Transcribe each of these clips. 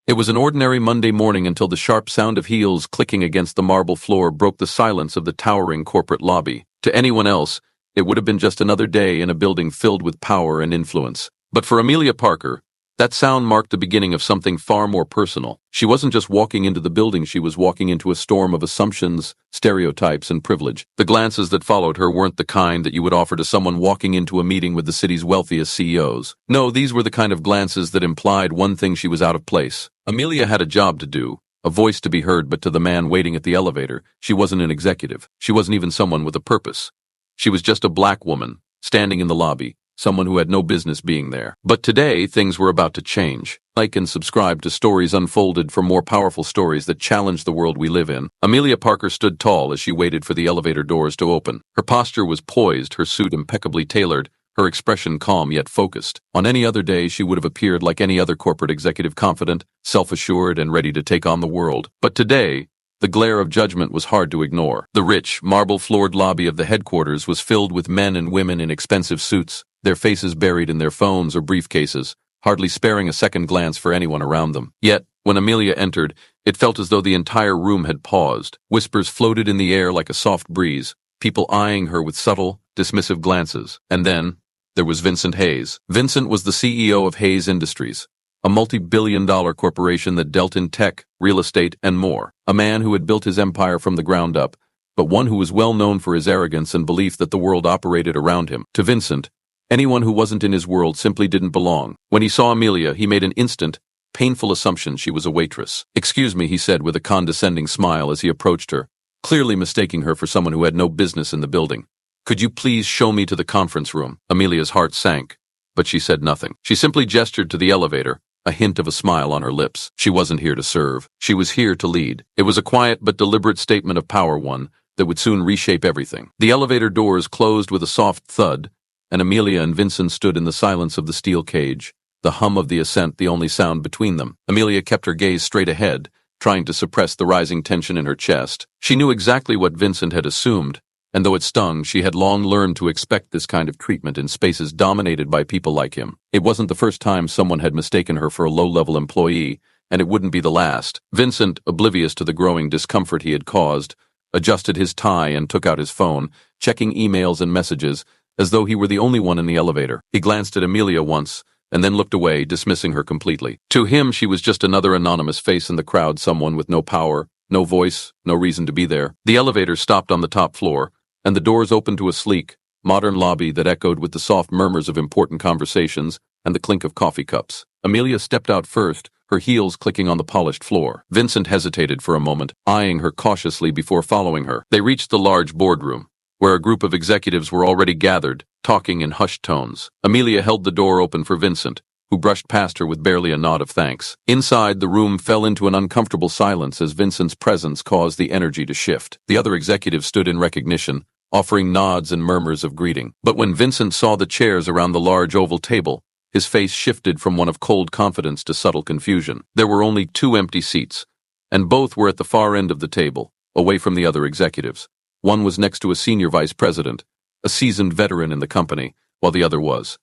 It was an ordinary Monday morning until the sharp sound of heels clicking against the marble floor broke the silence of the towering corporate lobby. To anyone else, it would have been just another day in a building filled with power and influence. But for Amelia Parker, that sound marked the beginning of something far more personal. She wasn't just walking into the building, she was walking into a storm of assumptions, stereotypes, and privilege. The glances that followed her weren't the kind that you would offer to someone walking into a meeting with the city's wealthiest CEOs. No, these were the kind of glances that implied one thing: she was out of place. Amelia had a job to do, a voice to be heard, but to the man waiting at the elevator, she wasn't an executive. She wasn't even someone with a purpose. She was just a black woman, standing in the lobby, someone who had no business being there. But today, things were about to change. Like and subscribe to Stories Unfolded for more powerful stories that challenge the world we live in. Amelia Parker stood tall as she waited for the elevator doors to open. Her posture was poised, her suit impeccably tailored, her expression calm yet focused. On any other day, she would have appeared like any other corporate executive, confident, self-assured, and ready to take on the world. But today, the glare of judgment was hard to ignore. The rich, marble-floored lobby of the headquarters was filled with men and women in expensive suits, their faces buried in their phones or briefcases, hardly sparing a second glance for anyone around them. Yet, when Amelia entered, it felt as though the entire room had paused. Whispers floated in the air like a soft breeze, people eyeing her with subtle, dismissive glances. And then, there was Vincent Hayes. Vincent was the CEO of Hayes Industries, a multi-billion-dollar corporation that dealt in tech, real estate, and more. A man who had built his empire from the ground up, but one who was well known for his arrogance and belief that the world operated around him. To Vincent, anyone who wasn't in his world simply didn't belong. When he saw Amelia, he made an instant, painful assumption she was a waitress. "Excuse me," he said with a condescending smile as he approached her, clearly mistaking her for someone who had no business in the building. "Could you please show me to the conference room?" Amelia's heart sank, but she said nothing. She simply gestured to the elevator, a hint of a smile on her lips. She wasn't here to serve. She was here to lead. It was a quiet but deliberate statement of power, one that would soon reshape everything. The elevator doors closed with a soft thud, and Amelia and Vincent stood in the silence of the steel cage, the hum of the ascent the only sound between them. Amelia kept her gaze straight ahead, trying to suppress the rising tension in her chest. She knew exactly what Vincent had assumed, and though it stung, she had long learned to expect this kind of treatment in spaces dominated by people like him. It wasn't the first time someone had mistaken her for a low-level employee, and it wouldn't be the last. Vincent, oblivious to the growing discomfort he had caused, adjusted his tie and took out his phone, checking emails and messages, as though he were the only one in the elevator. He glanced at Amelia once, and then looked away, dismissing her completely. To him, she was just another anonymous face in the crowd, someone with no power, no voice, no reason to be there. The elevator stopped on the top floor, and the doors opened to a sleek, modern lobby that echoed with the soft murmurs of important conversations and the clink of coffee cups. Amelia stepped out first, her heels clicking on the polished floor. Vincent hesitated for a moment, eyeing her cautiously before following her. They reached the large boardroom, where a group of executives were already gathered, talking in hushed tones. Amelia held the door open for Vincent, who brushed past her with barely a nod of thanks. Inside, the room fell into an uncomfortable silence as Vincent's presence caused the energy to shift. The other executives stood in recognition, offering nods and murmurs of greeting. But when Vincent saw the chairs around the large oval table, his face shifted from one of cold confidence to subtle confusion. There were only 2 empty seats, and both were at the far end of the table, away from the other executives. One was next to a senior vice president, a seasoned veteran in the company, while the other was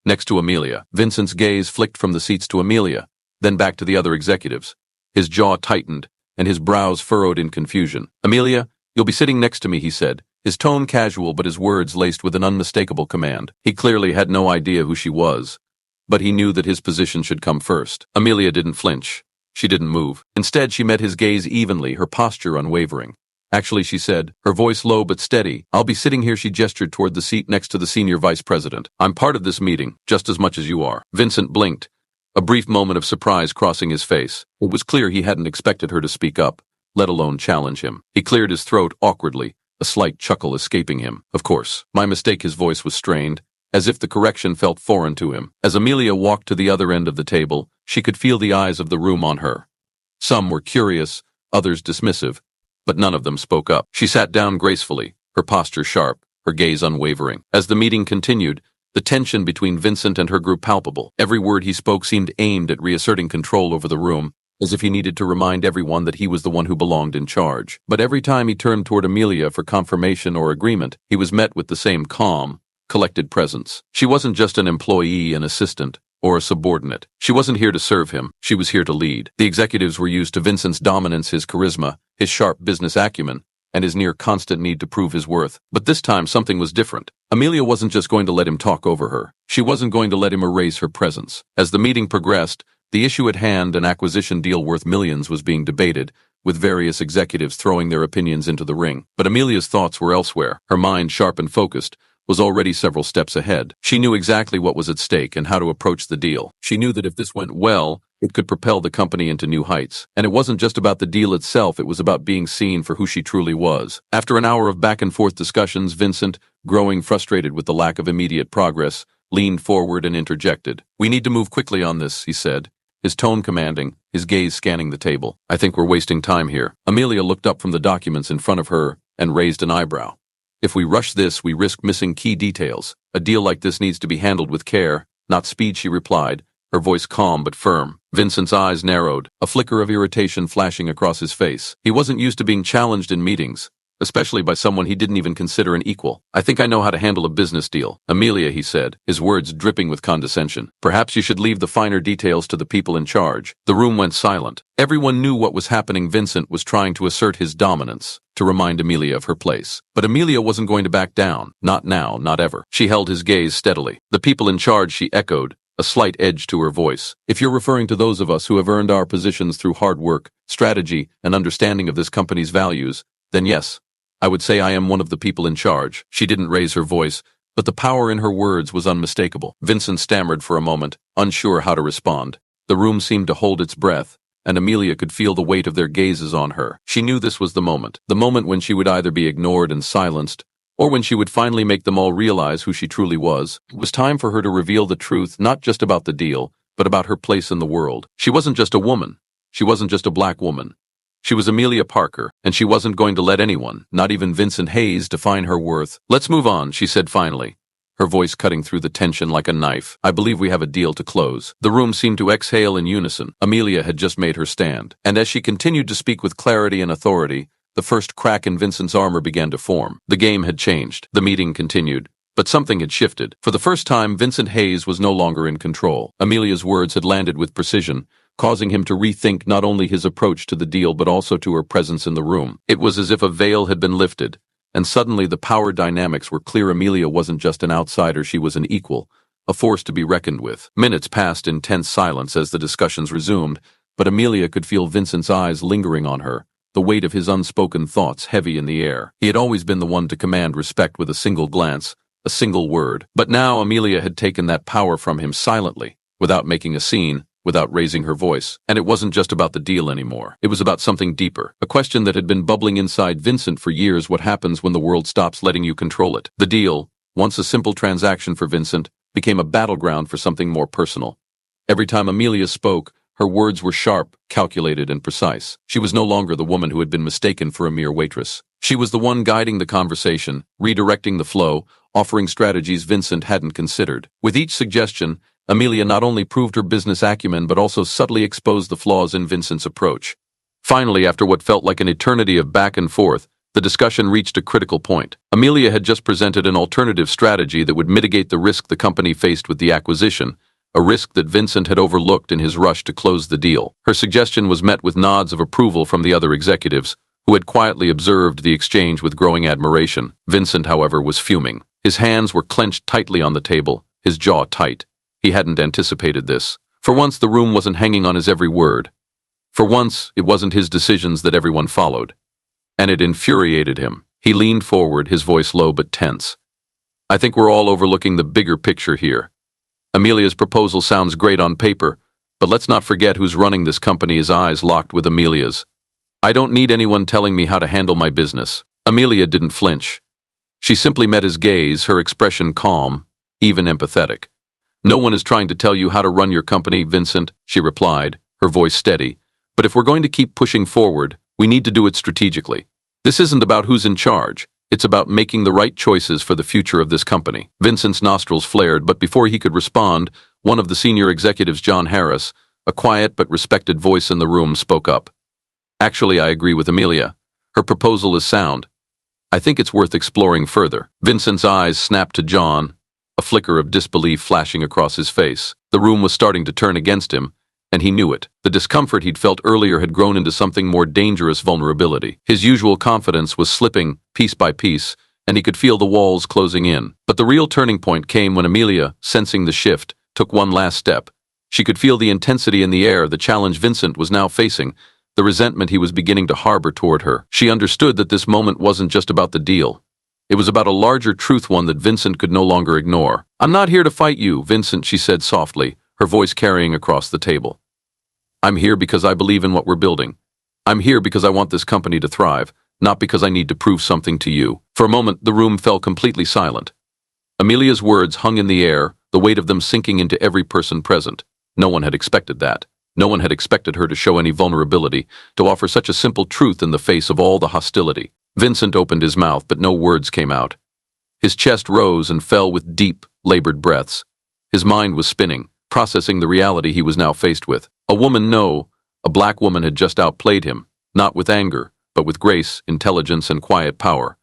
next to Amelia. Vincent's gaze flicked from the seats to Amelia, then back to the other executives. His jaw tightened, and his brows furrowed in confusion. "Amelia, you'll be sitting next to me," he said, his tone casual but his words laced with an unmistakable command. He clearly had no idea who she was, but he knew that his position should come first. Amelia didn't flinch. She didn't move. Instead, she met his gaze evenly, her posture unwavering. "Actually," she said, her voice low but steady, "I'll be sitting here." She gestured toward the seat next to the senior vice president. "I'm part of this meeting, just as much as you are." Vincent blinked, a brief moment of surprise crossing his face. It was clear he hadn't expected her to speak up, let alone challenge him. He cleared his throat awkwardly, a slight chuckle escaping him. "Of course, my mistake." His voice was strained, as if the correction felt foreign to him. As Amelia walked to the other end of the table, she could feel the eyes of the room on her. Some were curious, others dismissive, but none of them spoke up. She sat down gracefully, her posture sharp, her gaze unwavering. As the meeting continued, the tension between Vincent and her grew palpable. Every word he spoke seemed aimed at reasserting control over the room, as if he needed to remind everyone that he was the one who belonged in charge. But every time he turned toward Amelia for confirmation or agreement, he was met with the same calm, collected presence. She wasn't just an employee, an assistant, or a subordinate. She wasn't here to serve him, she was here to lead. The executives were used to Vincent's dominance, his charisma, his sharp business acumen, and his near-constant need to prove his worth. But this time something was different. Amelia wasn't just going to let him talk over her. She wasn't going to let him erase her presence. As the meeting progressed, the issue at hand, an acquisition deal worth millions, was being debated, with various executives throwing their opinions into the ring. But Amelia's thoughts were elsewhere. Her mind, sharp and focused, was already several steps ahead. She knew exactly what was at stake and how to approach the deal. She knew that if this went well, it could propel the company into new heights. And it wasn't just about the deal itself, it was about being seen for who she truly was. After an hour of back-and-forth discussions, Vincent, growing frustrated with the lack of immediate progress, leaned forward and interjected. "We need to move quickly on this," he said, his tone commanding, his gaze scanning the table. "I think we're wasting time here." Amelia looked up from the documents in front of her and raised an eyebrow. "If we rush this, we risk missing key details. A deal like this needs to be handled with care, not speed," she replied, her voice calm but firm. Vincent's eyes narrowed, a flicker of irritation flashing across his face. He wasn't used to being challenged in meetings, especially by someone he didn't even consider an equal. "I think I know how to handle a business deal." "Amelia," he said, his words dripping with condescension, "perhaps you should leave the finer details to the people in charge." The room went silent. Everyone knew what was happening. Vincent was trying to assert his dominance, to remind Amelia of her place. But Amelia wasn't going to back down. Not now, not ever. She held his gaze steadily. "The people in charge," she echoed, a slight edge to her voice. "If you're referring to those of us who have earned our positions through hard work, strategy, and understanding of this company's values, then yes, I would say I am one of the people in charge." She didn't raise her voice, but the power in her words was unmistakable. Vincent stammered for a moment, unsure how to respond. The room seemed to hold its breath, and Amelia could feel the weight of their gazes on her. She knew this was the moment when she would either be ignored and silenced, or when she would finally make them all realize who she truly was. It was time for her to reveal the truth, not just about the deal, but about her place in the world. She wasn't just a woman. She wasn't just a black woman. She was Amelia Parker, and she wasn't going to let anyone, not even Vincent Hayes, define her worth. "Let's move on," she said finally, her voice cutting through the tension like a knife. "I believe we have a deal to close." The room seemed to exhale in unison. Amelia had just made her stand, and as she continued to speak with clarity and authority, the first crack in Vincent's armor began to form. The game had changed. The meeting continued. But something had shifted. For the first time, Vincent Hayes was no longer in control. Amelia's words had landed with precision, causing him to rethink not only his approach to the deal but also to her presence in the room. It was as if a veil had been lifted, and suddenly the power dynamics were clear. Amelia wasn't just an outsider, she was an equal, a force to be reckoned with. Minutes passed in tense silence as the discussions resumed, but Amelia could feel Vincent's eyes lingering on her, the weight of his unspoken thoughts heavy in the air. He had always been the one to command respect with a single glance, a single word. But now Amelia had taken that power from him silently, without making a scene, without raising her voice. And it wasn't just about the deal anymore. It was about something deeper, a question that had been bubbling inside Vincent for years: what happens when the world stops letting you control it? The deal, once a simple transaction for Vincent, became a battleground for something more personal. Every time Amelia spoke, her words were sharp, calculated, and precise. She was no longer the woman who had been mistaken for a mere waitress. She was the one guiding the conversation, redirecting the flow, offering strategies Vincent hadn't considered. With each suggestion, Amelia not only proved her business acumen but also subtly exposed the flaws in Vincent's approach. Finally, after what felt like an eternity of back and forth, the discussion reached a critical point. Amelia had just presented an alternative strategy that would mitigate the risk the company faced with the acquisition, a risk that Vincent had overlooked in his rush to close the deal. Her suggestion was met with nods of approval from the other executives, who had quietly observed the exchange with growing admiration. Vincent, however, was fuming. His hands were clenched tightly on the table, his jaw tight. He hadn't anticipated this. For once, the room wasn't hanging on his every word. For once, it wasn't his decisions that everyone followed. And it infuriated him. He leaned forward, his voice low but tense. "I think we're all overlooking the bigger picture here. Amelia's proposal sounds great on paper, but let's not forget who's running this company." His eyes locked with Amelia's. "I don't need anyone telling me how to handle my business." Amelia didn't flinch. She simply met his gaze, her expression calm, even empathetic. "No one is trying to tell you how to run your company, Vincent," she replied, her voice steady. "But if we're going to keep pushing forward, we need to do it strategically. This isn't about who's in charge. It's about making the right choices for the future of this company." Vincent's nostrils flared, but before he could respond, one of the senior executives, John Harris, a quiet but respected voice in the room, spoke up. "Actually, I agree with Amelia. Her proposal is sound. I think it's worth exploring further." Vincent's eyes snapped to John, a flicker of disbelief flashing across his face. The room was starting to turn against him, and he knew it. The discomfort he'd felt earlier had grown into something more dangerous: vulnerability. His usual confidence was slipping, piece by piece, and he could feel the walls closing in. But the real turning point came when Amelia, sensing the shift, took one last step. She could feel the intensity in the air, the challenge Vincent was now facing, the resentment he was beginning to harbor toward her. She understood that this moment wasn't just about the deal. It was about a larger truth, one that Vincent could no longer ignore. "I'm not here to fight you, Vincent," she said softly, her voice carrying across the table. "I'm here because I believe in what we're building. I'm here because I want this company to thrive, not because I need to prove something to you." For a moment, the room fell completely silent. Amelia's words hung in the air, the weight of them sinking into every person present. No one had expected that. No one had expected her to show any vulnerability, to offer such a simple truth in the face of all the hostility. Vincent opened his mouth, but no words came out. His chest rose and fell with deep, labored breaths. His mind was spinning, processing the reality he was now faced with. A woman, no, a black woman had just outplayed him, not with anger, but with grace, intelligence, and quiet power.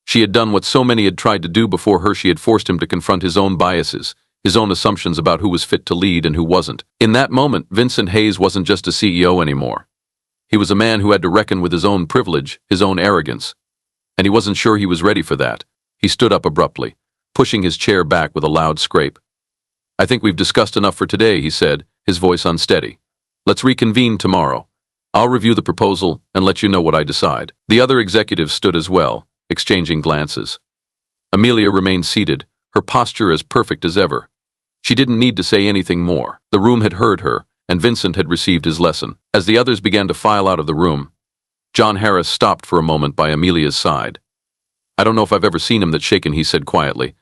She had done what so many had tried to do before her. She had forced him to confront his own biases, his own assumptions about who was fit to lead and who wasn't. In that moment, Vincent Hayes wasn't just a CEO anymore. He was a man who had to reckon with his own privilege, his own arrogance. And he wasn't sure he was ready for that. He stood up abruptly, pushing his chair back with a loud scrape. "I think we've discussed enough for today," he said, his voice unsteady. "Let's reconvene tomorrow. I'll review the proposal and let you know what I decide." The other executives stood as well, exchanging glances. Amelia remained seated, her posture as perfect as ever. She didn't need to say anything more. The room had heard her, and Vincent had received his lesson. As the others began to file out of the room, John Harris stopped for a moment by Amelia's side. "I don't know if I've ever seen him that shaken," he said quietly.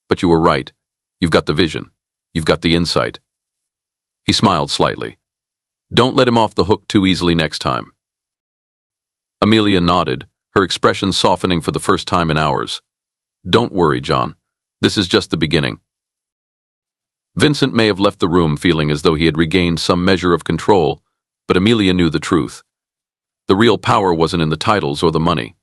"But you were right. You've got the vision. You've got the insight." He smiled slightly. "Don't let him off the hook too easily next time." Amelia nodded, her expression softening for the first time in hours. "Don't worry, John. This is just the beginning." Vincent may have left the room feeling as though he had regained some measure of control, but Amelia knew the truth. The real power wasn't in the titles or the money.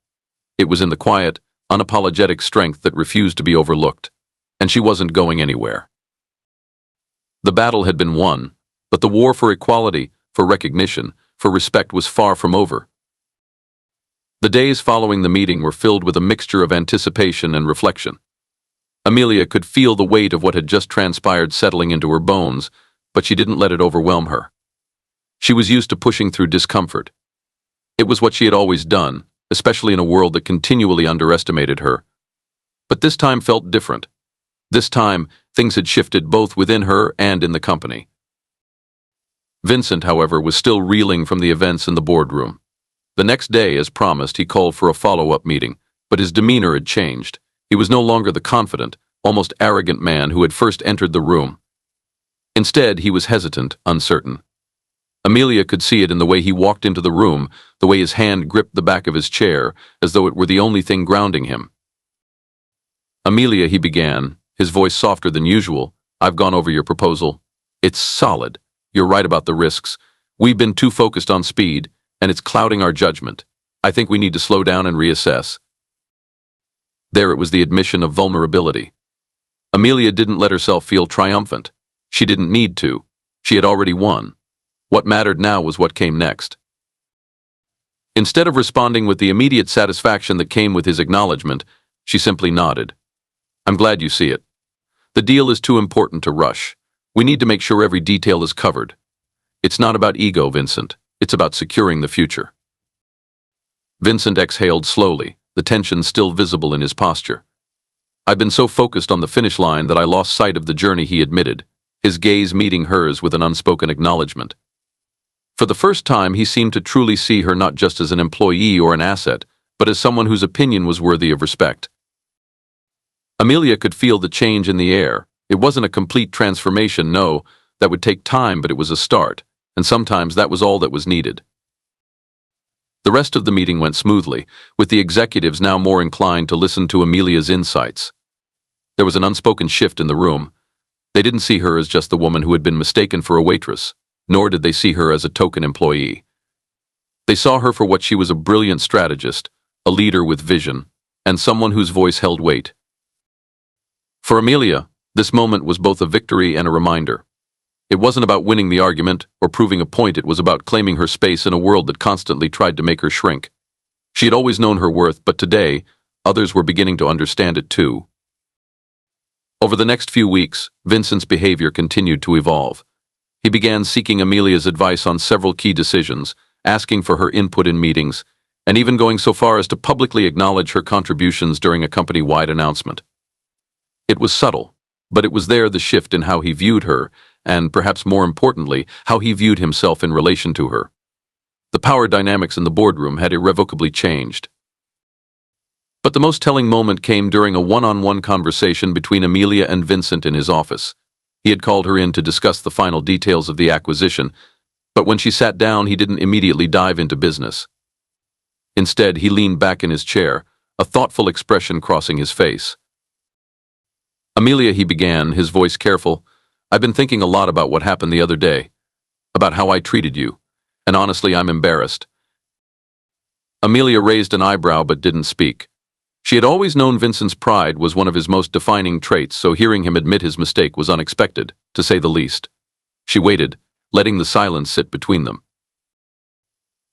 It was in the quiet, unapologetic strength that refused to be overlooked, and she wasn't going anywhere. The battle had been won, but the war for equality, for recognition, for respect was far from over. The days following the meeting were filled with a mixture of anticipation and reflection. Amelia could feel the weight of what had just transpired settling into her bones, but she didn't let it overwhelm her. She was used to pushing through discomfort. It was what she had always done, especially in a world that continually underestimated her. But this time felt different. This time, things had shifted both within her and in the company. Vincent, however, was still reeling from the events in the boardroom. The next day, as promised, he called for a follow-up meeting, but his demeanor had changed. He was no longer the confident, almost arrogant man who had first entered the room. Instead, he was hesitant, uncertain. Amelia could see it in the way he walked into the room, the way his hand gripped the back of his chair, as though it were the only thing grounding him. "Amelia," he began, his voice softer than usual, "I've gone over your proposal. It's solid. You're right about the risks. We've been too focused on speed, and it's clouding our judgment. I think we need to slow down and reassess." There it was, the admission of vulnerability. Amelia didn't let herself feel triumphant. She didn't need to. She had already won. What mattered now was what came next. Instead of responding with the immediate satisfaction that came with his acknowledgement, she simply nodded. "I'm glad you see it. The deal is too important to rush. We need to make sure every detail is covered. It's not about ego, Vincent. It's about securing the future." Vincent exhaled slowly, the tension still visible in his posture. "I've been so focused on the finish line that I lost sight of the journey," he admitted, his gaze meeting hers with an unspoken acknowledgement. For the first time, he seemed to truly see her not just as an employee or an asset, but as someone whose opinion was worthy of respect. Amelia could feel the change in the air. It wasn't a complete transformation, no, that would take time, but it was a start, and sometimes that was all that was needed. The rest of the meeting went smoothly, with the executives now more inclined to listen to Amelia's insights. There was an unspoken shift in the room. They didn't see her as just the woman who had been mistaken for a waitress, nor did they see her as a token employee. They saw her for what she was: a brilliant strategist, a leader with vision, and someone whose voice held weight. For Amelia, This moment was both a victory and a reminder. It wasn't about winning the argument or proving a point, it was about claiming her space in a world that constantly tried to make her shrink. She had always known her worth, but today, others were beginning to understand it too. Over the next few weeks, Vincent's behavior continued to evolve. He began seeking Amelia's advice on several key decisions, asking for her input in meetings, and even going so far as to publicly acknowledge her contributions during a company-wide announcement. It was subtle, but it was there the shift in how he viewed her, and perhaps more importantly, how he viewed himself in relation to her. The power dynamics in the boardroom had irrevocably changed. But the most telling moment came during a one-on-one conversation between Amelia and Vincent in his office. He had called her in to discuss the final details of the acquisition, but when she sat down, he didn't immediately dive into business. Instead, he leaned back in his chair, a thoughtful expression crossing his face. "Amelia," he began, his voice careful, "I've been thinking a lot about what happened the other day, about how I treated you, and honestly, I'm embarrassed." Amelia raised an eyebrow but didn't speak. She had always known Vincent's pride was one of his most defining traits, so hearing him admit his mistake was unexpected, to say the least. She waited, letting the silence sit between them.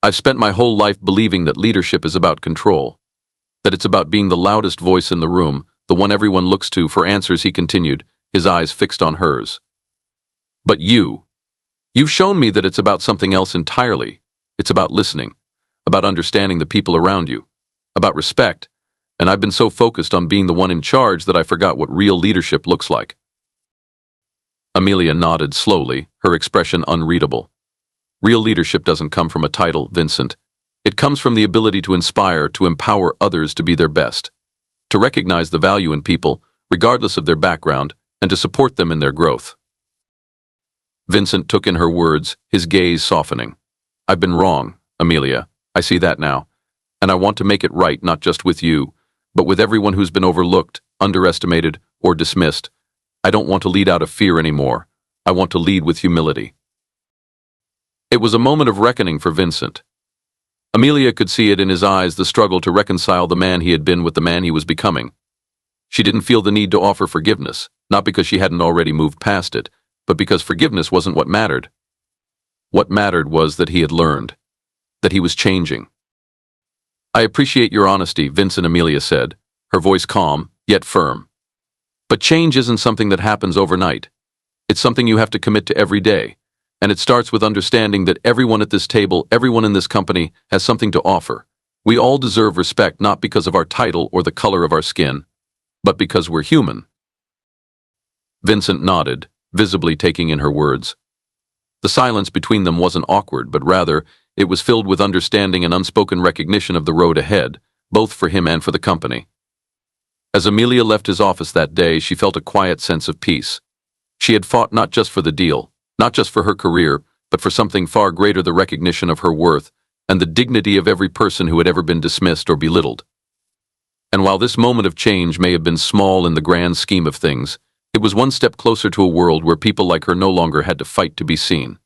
"I've spent my whole life believing that leadership is about control, that it's about being the loudest voice in the room, the one everyone looks to for answers," he continued, his eyes fixed on hers. "But you've shown me that it's about something else entirely. It's about listening, about understanding the people around you, about respect, and I've been so focused on being the one in charge that I forgot what real leadership looks like." Amelia nodded slowly, her expression unreadable. "Real leadership doesn't come from a title, Vincent. It comes from the ability to inspire, to empower others to be their best, to recognize the value in people, regardless of their background, and to support them in their growth." Vincent took in her words, his gaze softening. "I've been wrong, Amelia. I see that now. And I want to make it right, not just with you, but with everyone who's been overlooked, underestimated, or dismissed. I don't want to lead out of fear anymore. I want to lead with humility." It was a moment of reckoning for Vincent. Amelia could see it in his eyes, the struggle to reconcile the man he had been with the man he was becoming. She didn't feel the need to offer forgiveness, not because she hadn't already moved past it, but because forgiveness wasn't what mattered. What mattered was that he had learned, that he was changing. "I appreciate your honesty," Vincent, Amelia said, her voice calm, yet firm. "But change isn't something that happens overnight. It's something you have to commit to every day, and it starts with understanding that everyone at this table, everyone in this company, has something to offer. We all deserve respect not because of our title or the color of our skin, but because we're human." Vincent nodded, visibly taking in her words. The silence between them wasn't awkward, but rather, it was filled with understanding and unspoken recognition of the road ahead, both for him and for the company. As Amelia left his office that day, she felt a quiet sense of peace. She had fought not just for the deal, not just for her career, but for something far greater, the recognition of her worth and the dignity of every person who had ever been dismissed or belittled. And while this moment of change may have been small in the grand scheme of things, it was one step closer to a world where people like her no longer had to fight to be seen.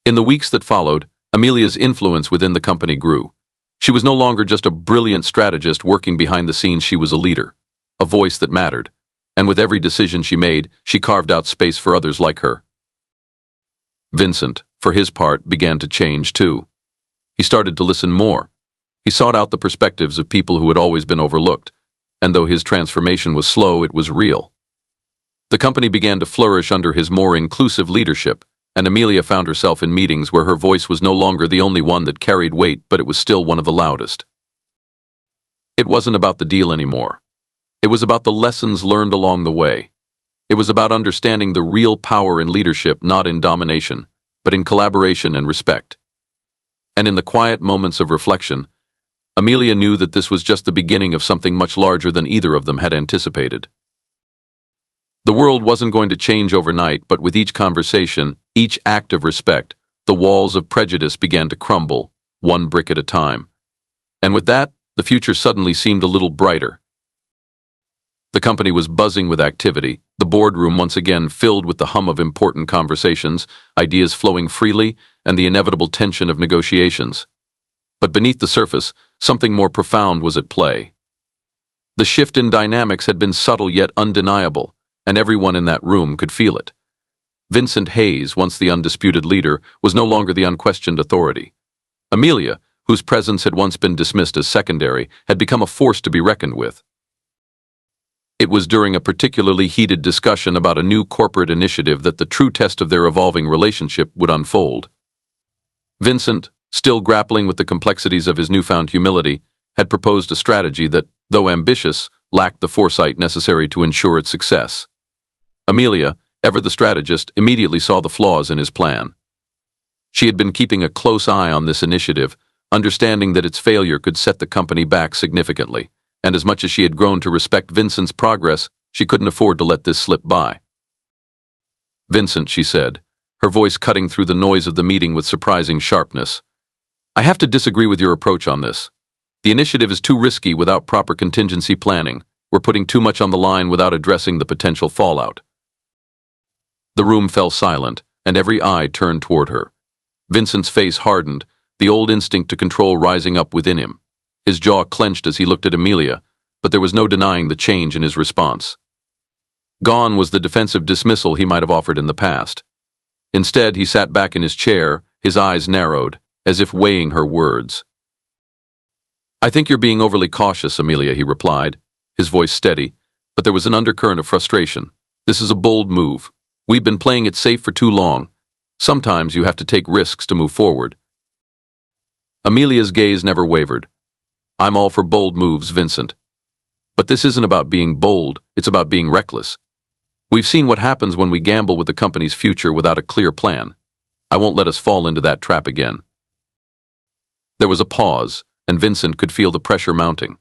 In the weeks that followed, Amelia's influence within the company grew. She was no longer just a brilliant strategist working behind the scenes, she was a leader, a voice that mattered, and with every decision she made, she carved out space for others like her. Vincent, for his part, began to change too. He started to listen more. He sought out the perspectives of people who had always been overlooked, and though his transformation was slow, it was real. The company began to flourish under his more inclusive leadership, and Amelia found herself in meetings where her voice was no longer the only one that carried weight, but it was still one of the loudest. It wasn't about the deal anymore. It was about the lessons learned along the way. It was about understanding the real power in leadership, not in domination, but in collaboration and respect. And in the quiet moments of reflection, Amelia knew that this was just the beginning of something much larger than either of them had anticipated. The world wasn't going to change overnight, but with each conversation, each act of respect, the walls of prejudice began to crumble, one brick at a time. And with that, the future suddenly seemed a little brighter. The company was buzzing with activity, the boardroom once again filled with the hum of important conversations, ideas flowing freely, and the inevitable tension of negotiations. But beneath the surface, something more profound was at play. The shift in dynamics had been subtle yet undeniable. and everyone in that room could feel it. Vincent Hayes, once the undisputed leader, was no longer the unquestioned authority. Amelia, whose presence had once been dismissed as secondary, had become a force to be reckoned with. It was during a particularly heated discussion about a new corporate initiative that the true test of their evolving relationship would unfold. Vincent, still grappling with the complexities of his newfound humility, had proposed a strategy that, though ambitious, lacked the foresight necessary to ensure its success. Amelia, ever the strategist, immediately saw the flaws in his plan. She had been keeping a close eye on this initiative, understanding that its failure could set the company back significantly, and as much as she had grown to respect Vincent's progress, she couldn't afford to let this slip by. "Vincent," she said, her voice cutting through the noise of the meeting with surprising sharpness, "I have to disagree with your approach on this. The initiative is too risky without proper contingency planning. We're putting too much on the line without addressing the potential fallout." The room fell silent, and every eye turned toward her. Vincent's face hardened, the old instinct to control rising up within him. His jaw clenched as he looked at Amelia, but there was no denying the change in his response. Gone was the defensive dismissal he might have offered in the past. Instead, he sat back in his chair, his eyes narrowed, as if weighing her words. "I think you're being overly cautious, Amelia," he replied, his voice steady, but there was an undercurrent of frustration. "This is a bold move. We've been playing it safe for too long. Sometimes you have to take risks to move forward." Amelia's gaze never wavered. "I'm all for bold moves, Vincent. But this isn't about being bold, it's about being reckless. We've seen what happens when we gamble with the company's future without a clear plan. I won't let us fall into that trap again." There was a pause, and Vincent could feel the pressure mounting.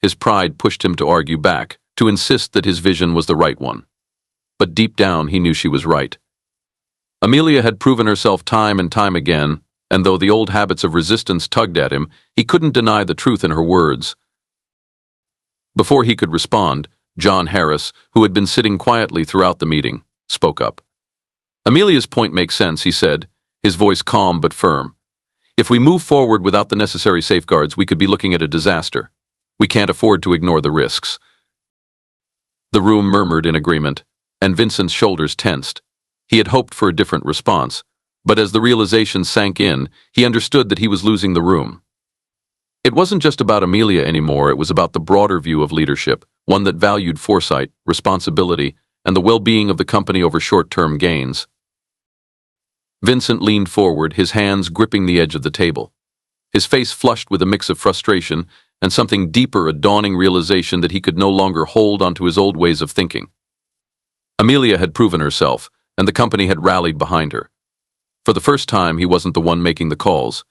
His pride pushed him to argue back, to insist that his vision was the right one. But deep down, he knew she was right. Amelia had proven herself time and time again, and though the old habits of resistance tugged at him, he couldn't deny the truth in her words. Before he could respond, John Harris, who had been sitting quietly throughout the meeting, spoke up. "Amelia's point makes sense," he said, his voice calm but firm. "If we move forward without the necessary safeguards, we could be looking at a disaster. We can't afford to ignore the risks." The room murmured in agreement, and Vincent's shoulders tensed. He had hoped for a different response, but as the realization sank in, he understood that he was losing the room. It wasn't just about Amelia anymore, it was about the broader view of leadership, one that valued foresight, responsibility, and the well-being of the company over short-term gains. Vincent leaned forward, his hands gripping the edge of the table. His face flushed with a mix of frustration and something deeper, a dawning realization that he could no longer hold onto his old ways of thinking. Amelia had proven herself, and the company had rallied behind her. For the first time, he wasn't the one making the calls.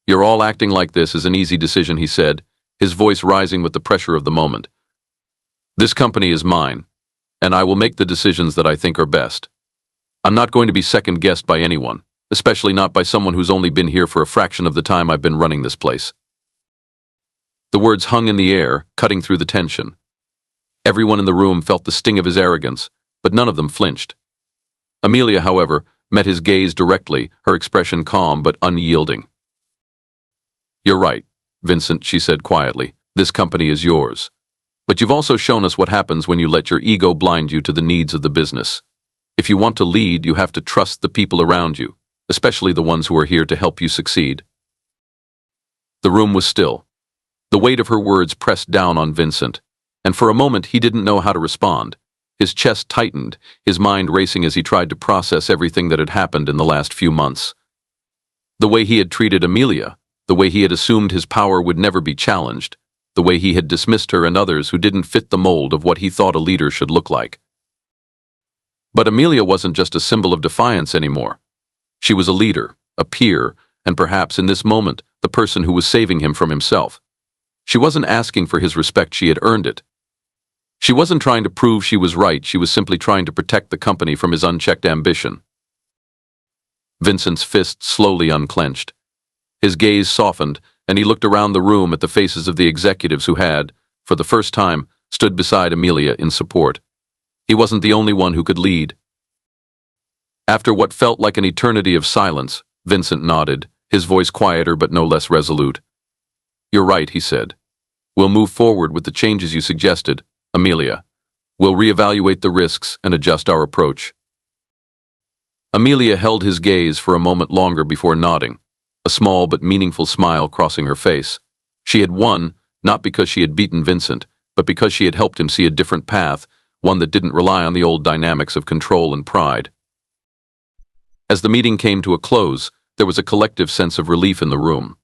"You're all acting like this is an easy decision," he said, his voice rising with the pressure of the moment. "This company is mine, and I will make the decisions that I think are best. I'm not going to be second-guessed by anyone, especially not by someone who's only been here for a fraction of the time I've been running this place." The words hung in the air, cutting through the tension. Everyone in the room felt the sting of his arrogance, but none of them flinched. Amelia, however, met his gaze directly, her expression calm but unyielding. "You're right, Vincent," she said quietly. "This company is yours. But you've also shown us what happens when you let your ego blind you to the needs of the business. If you want to lead, you have to trust the people around you, especially the ones who are here to help you succeed." The room was still. The weight of her words pressed down on Vincent, and for a moment he didn't know how to respond. His chest tightened, his mind racing as he tried to process everything that had happened in the last few months. The way he had treated Amelia, the way he had assumed his power would never be challenged, the way he had dismissed her and others who didn't fit the mold of what he thought a leader should look like. But Amelia wasn't just a symbol of defiance anymore. She was a leader, a peer, and perhaps in this moment, the person who was saving him from himself. She wasn't asking for his respect, she had earned it. She wasn't trying to prove she was right, she was simply trying to protect the company from his unchecked ambition. Vincent's fist slowly unclenched. His gaze softened, and he looked around the room at the faces of the executives who had, for the first time, stood beside Amelia in support. He wasn't the only one who could lead. After what felt like an eternity of silence, Vincent nodded, his voice quieter but no less resolute. "You're right," he said. "We'll move forward with the changes you suggested, Amelia. We'll reevaluate the risks and adjust our approach." Amelia held his gaze for a moment longer before nodding, a small but meaningful smile crossing her face. She had won, not because she had beaten Vincent, but because she had helped him see a different path, one that didn't rely on the old dynamics of control and pride. As the meeting came to a close, there was a collective sense of relief in the room.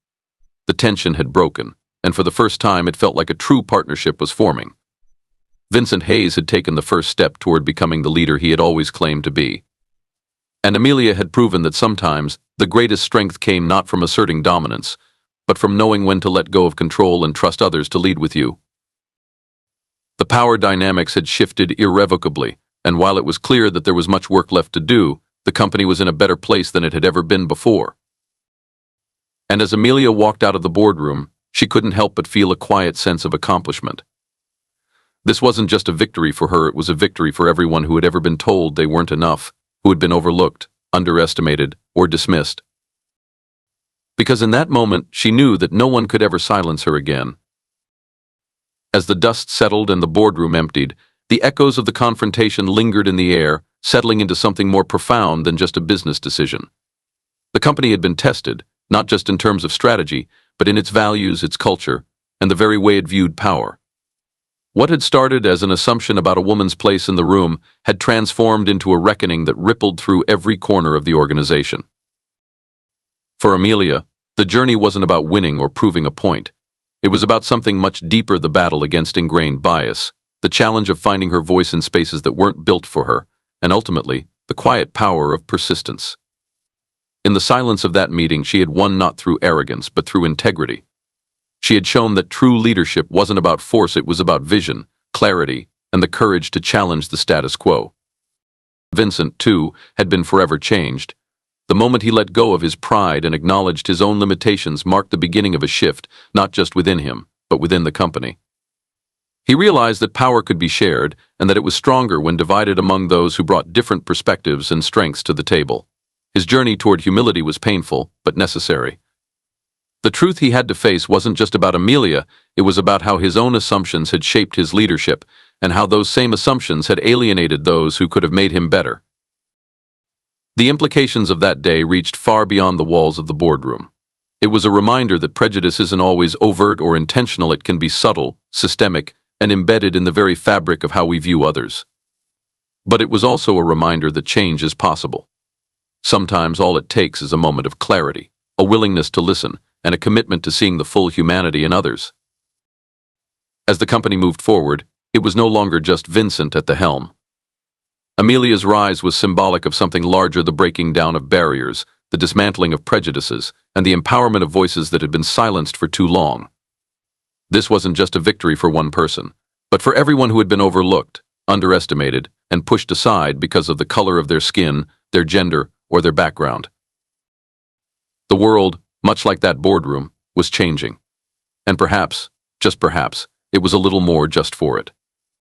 The tension had broken, and for the first time it felt like a true partnership was forming. Vincent Hayes had taken the first step toward becoming the leader he had always claimed to be. And Amelia had proven that sometimes the greatest strength came not from asserting dominance, but from knowing when to let go of control and trust others to lead with you. The power dynamics had shifted irrevocably, and while it was clear that there was much work left to do, the company was in a better place than it had ever been before. And as Amelia walked out of the boardroom, she couldn't help but feel a quiet sense of accomplishment. This wasn't just a victory for her, it was a victory for everyone who had ever been told they weren't enough, who had been overlooked, underestimated, or dismissed. Because in that moment, she knew that no one could ever silence her again. As the dust settled and the boardroom emptied, the echoes of the confrontation lingered in the air, settling into something more profound than just a business decision. The company had been tested, not just in terms of strategy, but in its values, its culture, and the very way it viewed power. What had started as an assumption about a woman's place in the room had transformed into a reckoning that rippled through every corner of the organization. For Amelia, the journey wasn't about winning or proving a point. It was about something much deeper: the battle against ingrained bias, the challenge of finding her voice in spaces that weren't built for her, and ultimately, the quiet power of persistence. In the silence of that meeting, she had won not through arrogance, but through integrity. She had shown that true leadership wasn't about force, it was about vision, clarity, and the courage to challenge the status quo. Vincent, too, had been forever changed. The moment he let go of his pride and acknowledged his own limitations marked the beginning of a shift, not just within him, but within the company. He realized that power could be shared, and that it was stronger when divided among those who brought different perspectives and strengths to the table. His journey toward humility was painful, but necessary. The truth he had to face wasn't just about Amelia, it was about how his own assumptions had shaped his leadership, and how those same assumptions had alienated those who could have made him better. The implications of that day reached far beyond the walls of the boardroom. It was a reminder that prejudice isn't always overt or intentional, it can be subtle, systemic, and embedded in the very fabric of how we view others. But it was also a reminder that change is possible. Sometimes all it takes is a moment of clarity, a willingness to listen, and a commitment to seeing the full humanity in others. As the company moved forward, it was no longer just Vincent at the helm. Amelia's rise was symbolic of something larger: the breaking down of barriers, the dismantling of prejudices, and the empowerment of voices that had been silenced for too long. This wasn't just a victory for one person, but for everyone who had been overlooked, underestimated, and pushed aside because of the color of their skin, their gender, or their background. The world, much like that boardroom, was changing. And perhaps, just perhaps, it was a little more just for it.